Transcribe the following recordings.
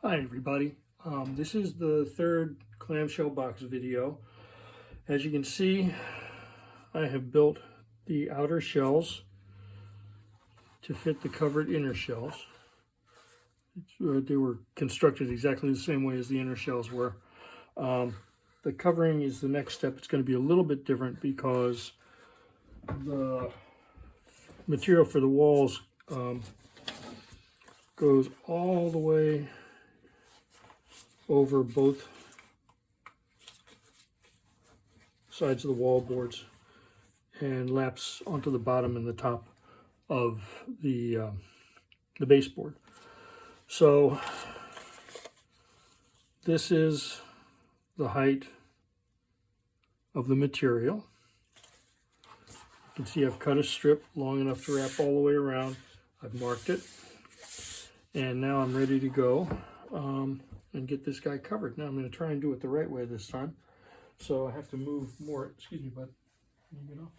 Hi everybody, this is the third clamshell box video. As you can see, I have built the outer shells to fit the covered inner shells. They were constructed exactly the same way as the inner shells were. The covering is the next step. It's going to be a little bit different because the material for the walls goes all the way over both sides of the wall boards and laps onto the bottom and the top of the baseboard. So this is the height of the material. You can see I've cut a strip long enough to wrap all the way around. I've marked it, and now I'm ready to go and get this guy covered. Now I'm going to try and do it the right way this time. So I have to move more. Excuse me, bud. Can you get off?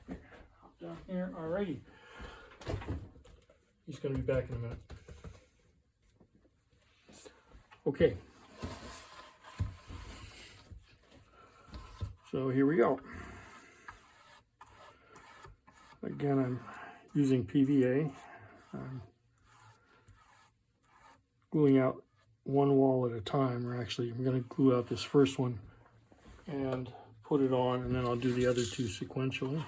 Sorry. Hop down here. Alrighty. He's going to be back in a minute. Okay. So here we go. Again, I'm using PVA. I'm gluing out one wall at a time, or actually I'm going to glue out this first one and put it on, and then I'll do the other two sequentially.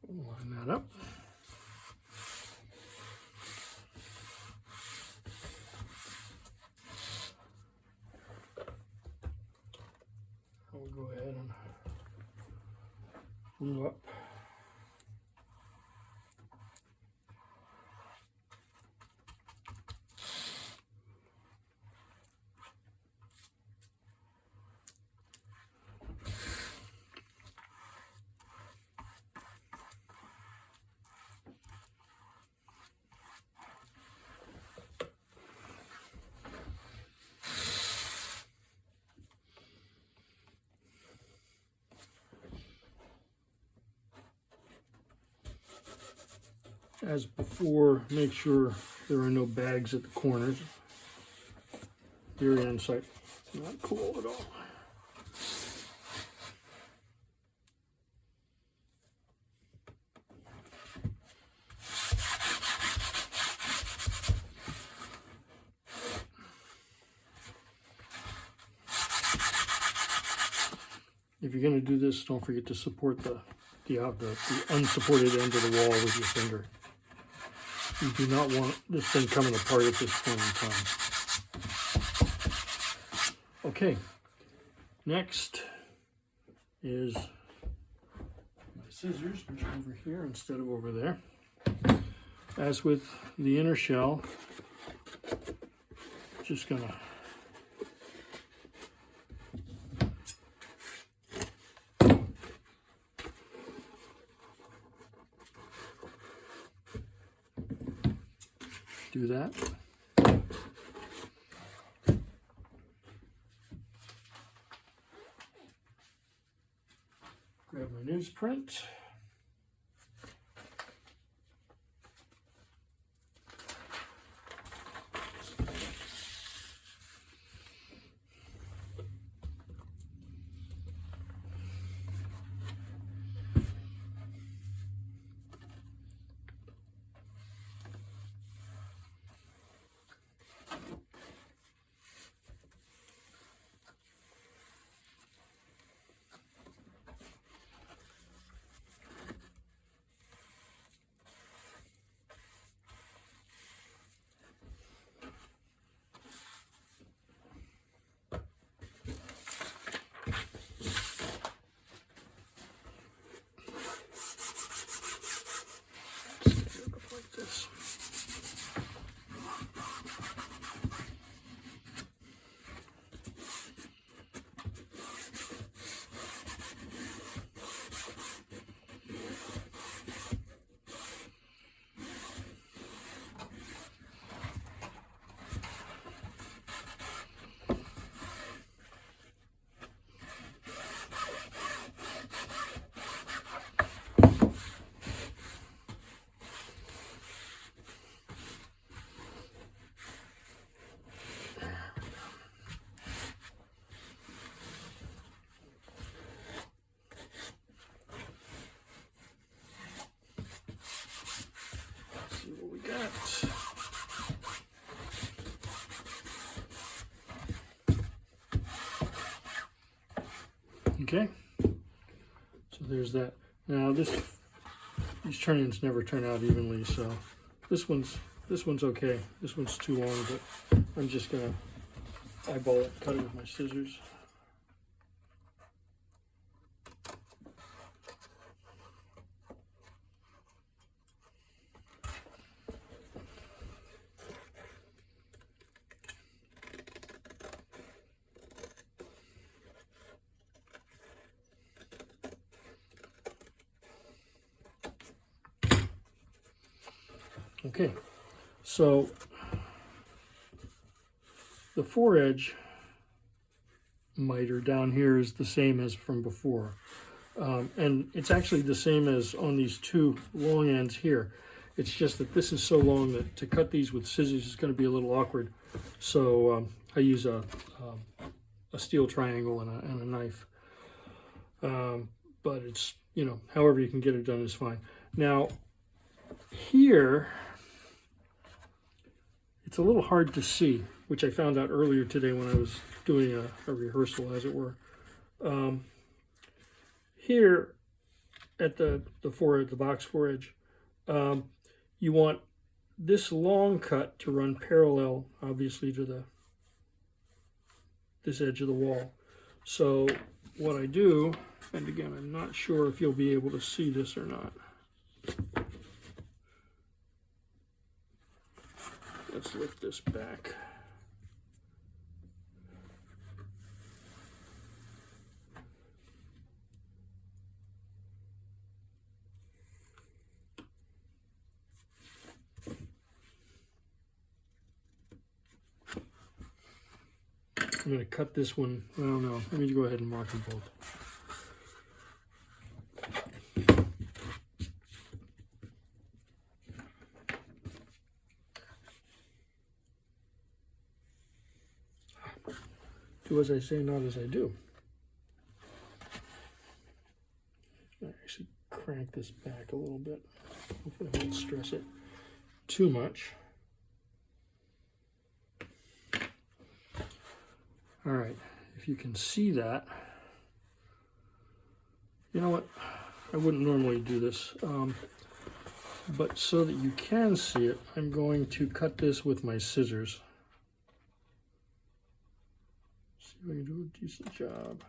Line that up. We'll go ahead and glue up. As before, make sure there are no bags at the corners. Very unsightly. Not cool at all. If you're going to do this, don't forget to support the unsupported end of the wall with your finger. You do not want this thing coming apart at this point in time. Okay, next is my scissors, which are over here instead of over there. As with the inner shell, just gonna do that. Grab my newsprint. Okay, so there's that. Now these turn-ins never turn out evenly, so this one's okay. This one's too long, but I'm just gonna eyeball it, cut it with my scissors. Okay, so the foredge miter down here is the same as from before. And it's actually the same as on these two long ends here. It's just that this is so long that to cut these with scissors is going to be a little awkward. So I use a steel triangle and a knife. But it's, you know, however you can get it done is fine. Now, here, it's a little hard to see, which I found out earlier today when I was doing a rehearsal, as it were. Here at the box foredge, you want this long cut to run parallel, obviously, to this edge of the wall. So what I do, and again, I'm not sure if you'll be able to see this or not. Let's lift this back. I'm going to cut this one. I don't know. Let me go ahead and mark them both. Do as I say, not as I do. I actually crank this back a little bit. Hopefully I won't stress it too much. All right, if you can see that, you know what? I wouldn't normally do this, but so that you can see it, I'm going to cut this with my scissors. See if I can do a decent job.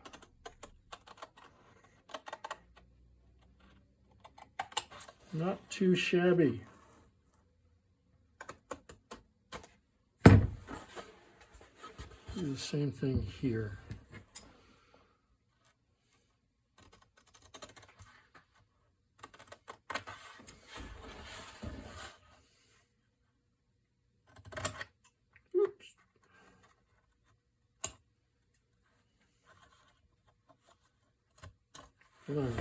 Not too shabby. Do the same thing here. Oops. Hold on.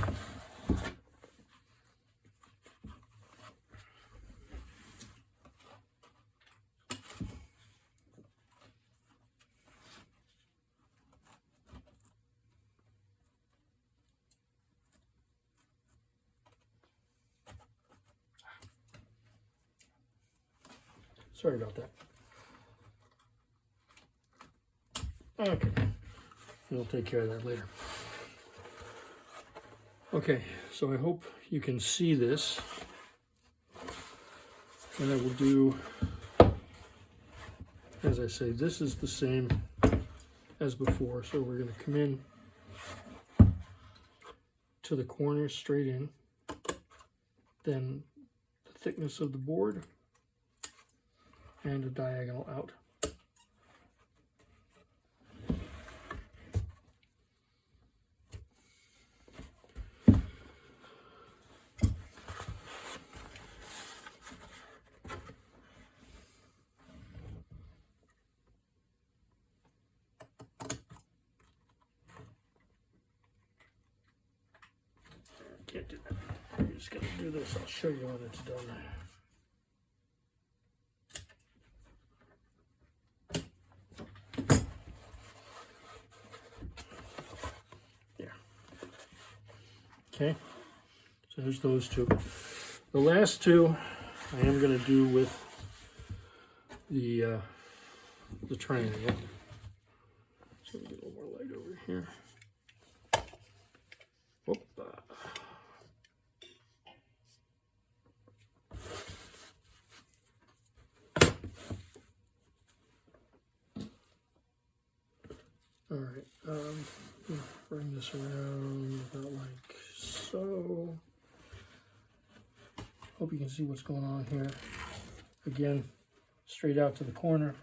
Sorry about that. Okay, we'll take care of that later. Okay, so I hope you can see this. And I will do, as I say, this is the same as before. So we're going to come in to the corner straight in, then the thickness of the board, and a diagonal out. Can't do that. I'm just going to do this. I'll show you when it's done. Okay, so there's those two. The last two I am going to do with the triangle. So we get a little more light over here. All right, bring this around about like so. Hope you can see what's going on here. Again, straight out to the corner.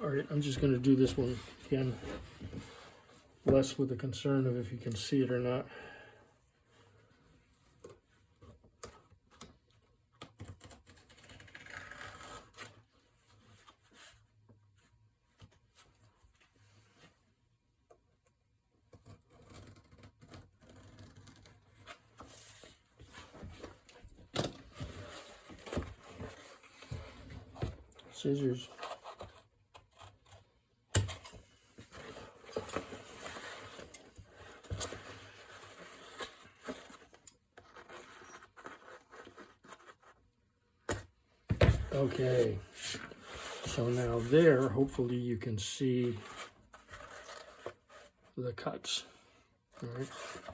All right, I'm just going to do this one again, less with the concern of if you can see it or not. Scissors. Okay, so now there, hopefully you can see the cuts. All right.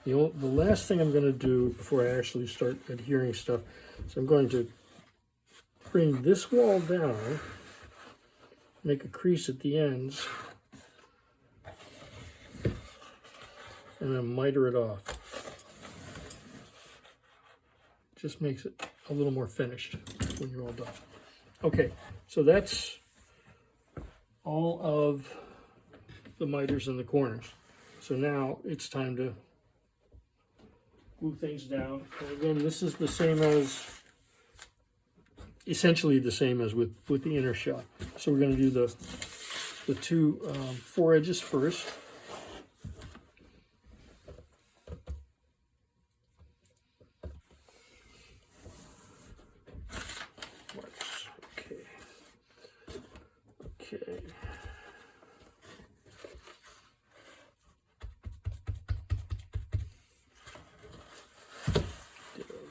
The last thing I'm going to do before I actually start adhering stuff is I'm going to bring this wall down, make a crease at the ends, and then miter it off. Just makes it a little more finished when you're all done. Okay, so that's all of the miters in the corners. So now it's time to glue things down. And again, this is the same as, essentially the same as with the inner shell. So we're going to do the two four edges first. Okay.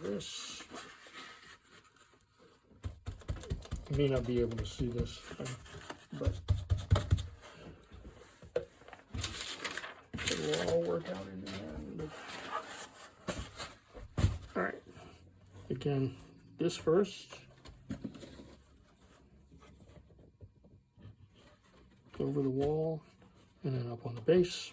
This. You may not be able to see this, but it will all work out in the end. All right. Again, this first. Over the wall and then up on the base.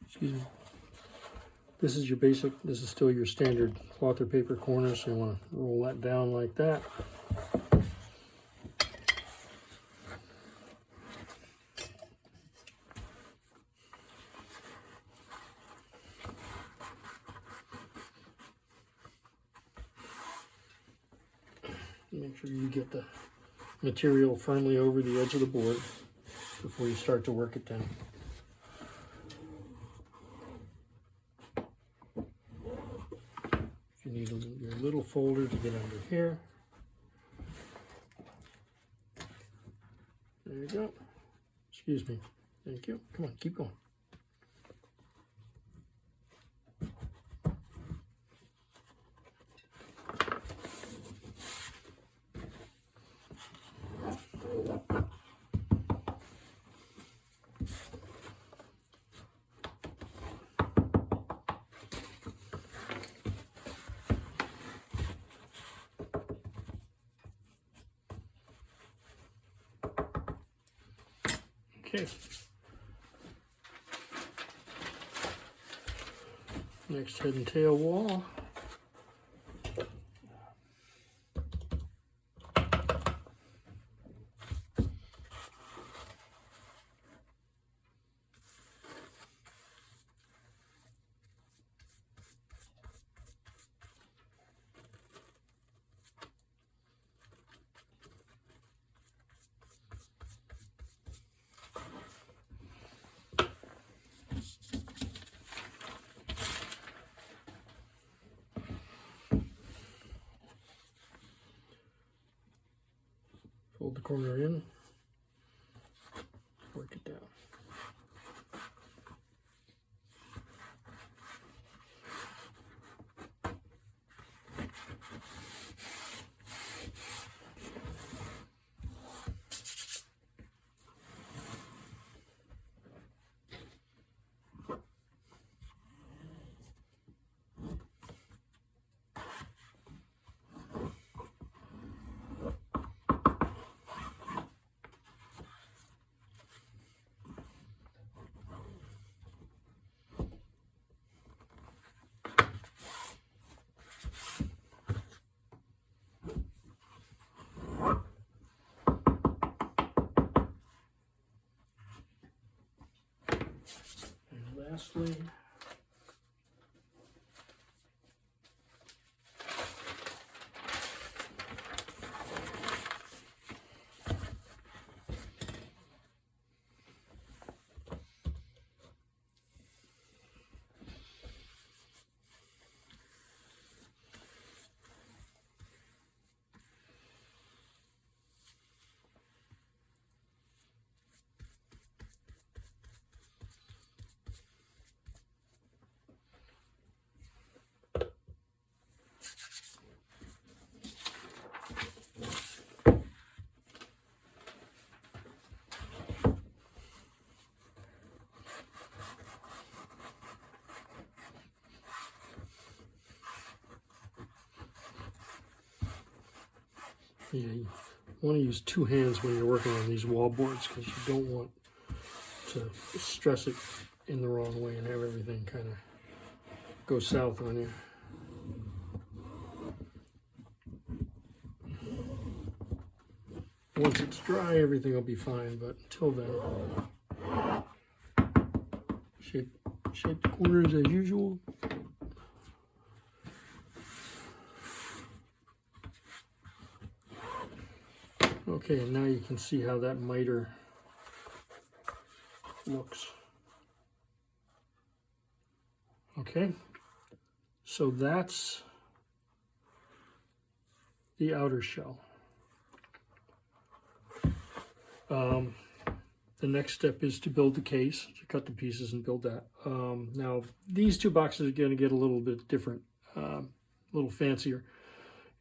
Excuse me. This is your basic, this is still your standard cloth or paper corner, so you want to roll that down like that. Make sure you get the material firmly over the edge of the board before you start to work it down. You need your little folder to get under here. There you go. Excuse me. Thank you. Come on, keep going. Okay. Next head and tail wall. Fold the corner in, work it down. And lastly, yeah, you want to use two hands when you're working on these wall boards because you don't want to stress it in the wrong way and have everything kind of go south on you. Once it's dry, everything will be fine, but until then, shape the corners as usual. Okay, and now you can see how that miter looks. Okay, so that's the outer shell. The next step is to build the case, to cut the pieces and build that. Now, these two boxes are going to get a little bit different, a little fancier.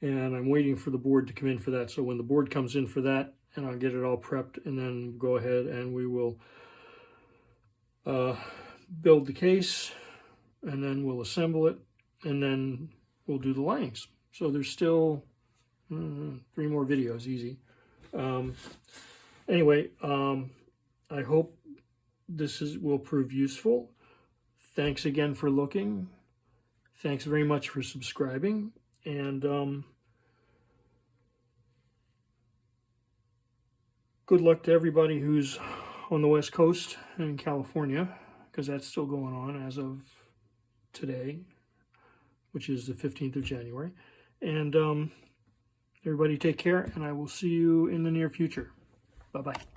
And I'm waiting for the board to come in for that. So when the board comes in for that, and I'll get it all prepped, and then go ahead and we will build the case, and then we'll assemble it, and then we'll do the linings. So there's still 3 more videos, easy. Anyway, I hope this will prove useful. Thanks again for looking. Thanks very much for subscribing. And good luck to everybody who's on the West Coast and in California, because that's still going on as of today, which is the 15th of January. And everybody take care, and I will see you in the near future. Bye-bye.